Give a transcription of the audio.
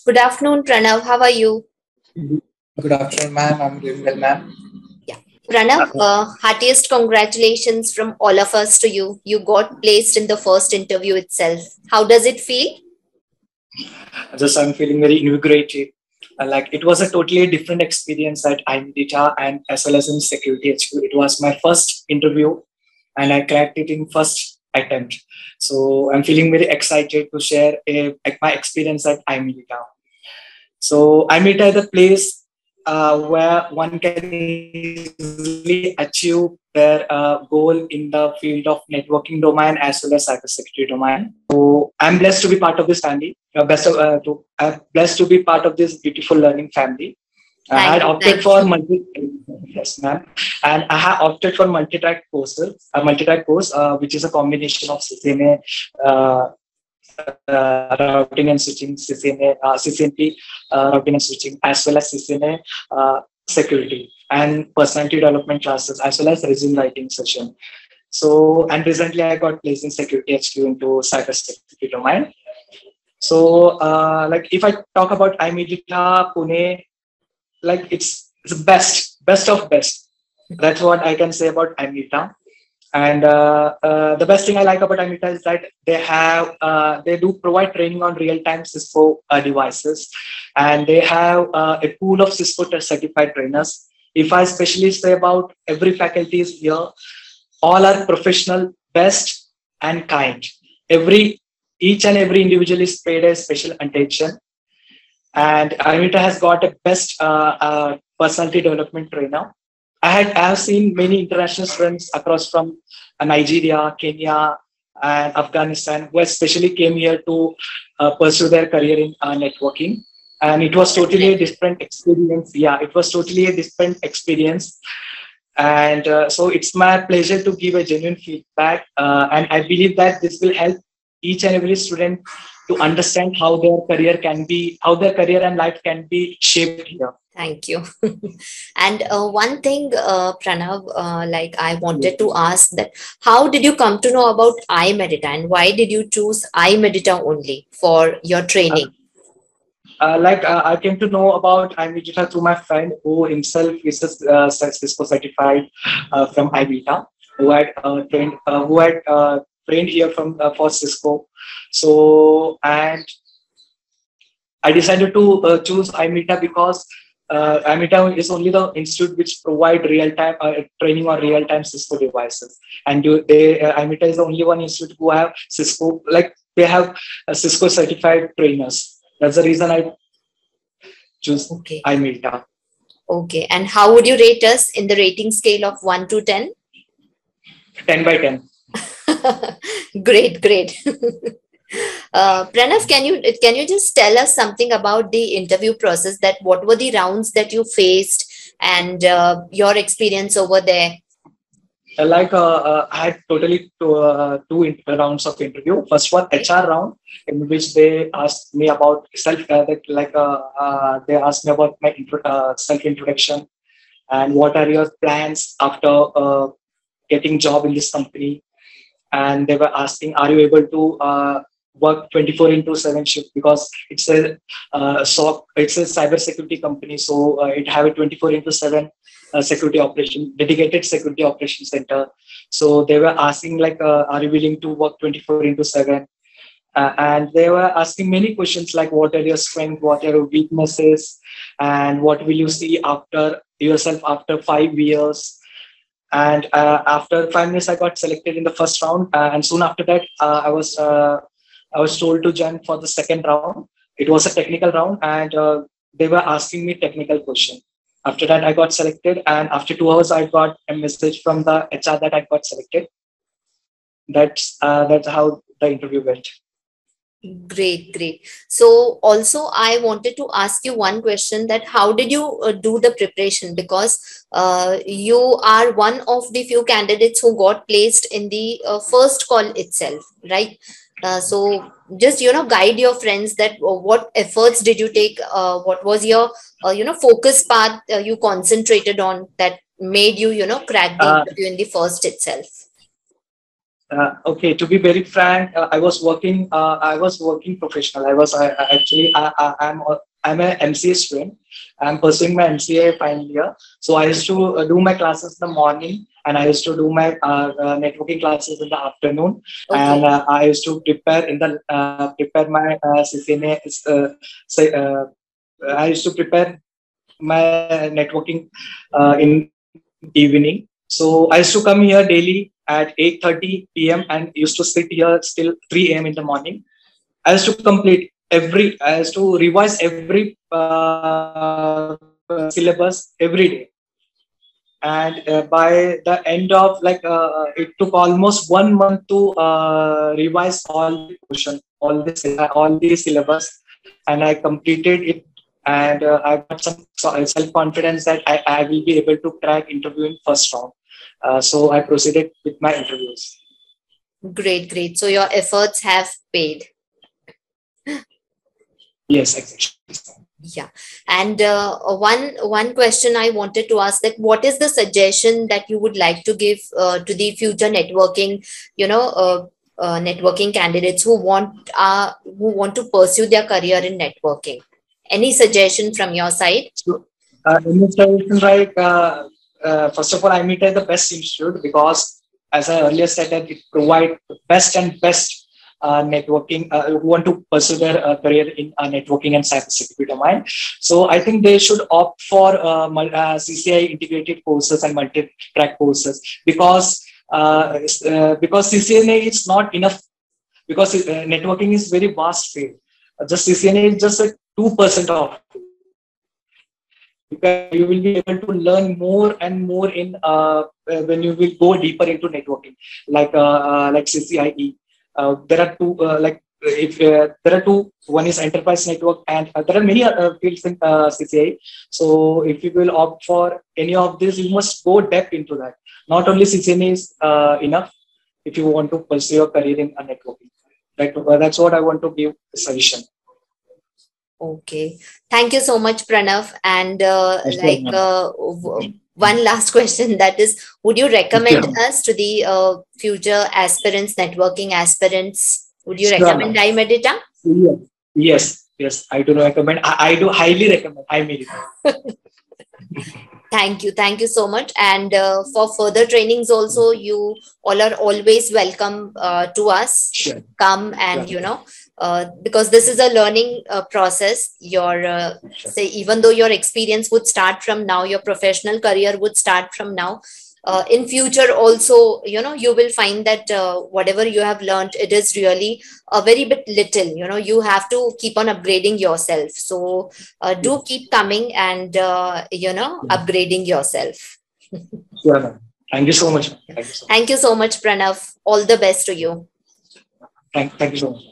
Good afternoon, Pranav. How are you? Good afternoon, ma'am. I'm doing well, ma'am. Yeah. Pranav, heartiest congratulations from all of us to you. You got placed in the first interview itself. How does it feel? Just I'm feeling very invigorated. Like it was a totally different experience at I-Medita and as well as in SecurityHQ. It was my first interview, and I cracked it in first attempt. So I'm feeling very excited to share my experience at I-Medita. So I-Medita is the place where one can easily achieve their goal in the field of networking domain as well as cybersecurity domain. So I'm blessed to be part of this family. I'm blessed to be part of this beautiful learning family. I had opted for yes, ma'am, and I have opted for multi-track courses. A multi-track course, which is a combination of CCNA, routing and switching, CCNP, routing and switching, as well as CCNA security and personality development classes, as well as resume writing session. So, and recently I got placed in SecurityHQ into cybersecurity domain. So, like if I talk about I-Medita, Pune, like it's the best of best. That's what I can say about I-Medita. And the best thing I like about I-Medita is that they do provide training on real-time Cisco devices, and they have a pool of Cisco certified trainers. If I especially say about every faculty is here, all are professional, best, and kind. Each and every individual is paid a special attention, and I-Medita has got a best personality development trainer. I have seen many international students across from Nigeria, Kenya, and Afghanistan who especially came here to pursue their career in networking. And it was totally a different experience. Yeah, it was totally a different experience. And so it's my pleasure to give a genuine feedback. And I believe that this will help each and every student to understand how their career and life can be shaped here. Thank you. And one thing, Pranav, like I wanted to ask that how did you come to know about I-Medita and why did you choose I-Medita only for your training? I came to know about I-Medita through my friend who himself is a Cisco certified from I-Medita, who had trained here for Cisco. So, and I decided to choose I-Medita because I-Medita is only the institute which provide real-time training on real-time Cisco devices, and I-Medita is the only one institute who have Cisco, like they have Cisco certified trainers. That's the reason I choose I-Medita. Okay, and how would you rate us in the rating scale of 1 to 10? 10 by 10. Great. Pranav, can you just tell us something about the interview process? That what were the rounds that you faced and your experience over there? I had totally two rounds of interview. First one, HR round, in which they asked me about self. They asked me about my self introduction and what are your plans after getting job in this company. And they were asking, are you able to work 24/7 shift, because it's a cybersecurity company, so it have a 24/7 dedicated security operation center. So they were asking are you willing to work 24/7? And they were asking many questions like what are your strengths, what are your weaknesses, and what will you see after yourself after 5 years. And after 5 minutes, I got selected in the first round, and soon after that, I was told to join for the second round. It was a technical round, and they were asking me technical question. After that, I got selected, and after 2 hours, I got a message from the HR that I got selected. That's how the interview went. Great. So also I wanted to ask you one question, that how did you do the preparation, because you are one of the few candidates who got placed in the first call itself, right? So just guide your friends that what efforts did you take, what was your focus path you concentrated on that made you crack the interview in the first itself. Okay, to be very frank, I was working. I was working professional. I'm a MCA student. I'm pursuing my MCA final year. So I used to do my classes in the morning, and I used to do my networking classes in the afternoon. And Okay. I used to prepare my CCNA. Say, I used to prepare my networking in evening. So I used to come here daily at 8:30 p.m. and used to sit here still 3 a.m. in the morning. I used to revise every syllabus every day. And by the end of it took almost 1 month to revise all the portion, all the syllabus, and I completed it. And I got some self confidence that I will be able to crack interview in first round. So I proceeded with my interviews. Great, great. So your efforts have paid. Yes, exactly. Yeah. And one question I wanted to ask, that what is the suggestion that you would like to give to the future networking, networking candidates who want to pursue their career in networking? Any suggestion from your side? So, in this suggestion, first of all, I-Medita is the best institute because, as I earlier said, that it provides the best networking who want to pursue their career in networking and cybersecurity domain. So I think they should opt for CCI integrated courses and multi-track courses because CCNA is not enough, because networking is very vast field. Just CCNA is just a 2% of it. You will be able to learn more and more in when you will go deeper into networking, like CCIE. There are two if there are two. One is enterprise network, and there are many fields in CCIE. So if you will opt for any of these, you must go depth into that. Not only CCNA is enough if you want to pursue your career in networking. That's what I want to give a suggestion. Okay. Thank you so much, Pranav. And Sure. one last question, that is, would you recommend Sure. us to the future aspirants, networking aspirants? Would you Sure, recommend ma'am. I-Medita? Yes, I do recommend. I do highly recommend I-Medita. Thank you so much. And for further trainings also, you all are always welcome to us. Sure. Come and, Sure. because this is a learning process. Sure. Say, even though your experience would start from now, your professional career would start from now. In future also, you will find that whatever you have learned, it is really a very bit little. You have to keep on upgrading yourself. So do Yes. keep coming and upgrading yourself. Sure, ma'am. Thank you so much. Thank you so much. Thank you so much, Pranav. All the best to you. Thank you so much.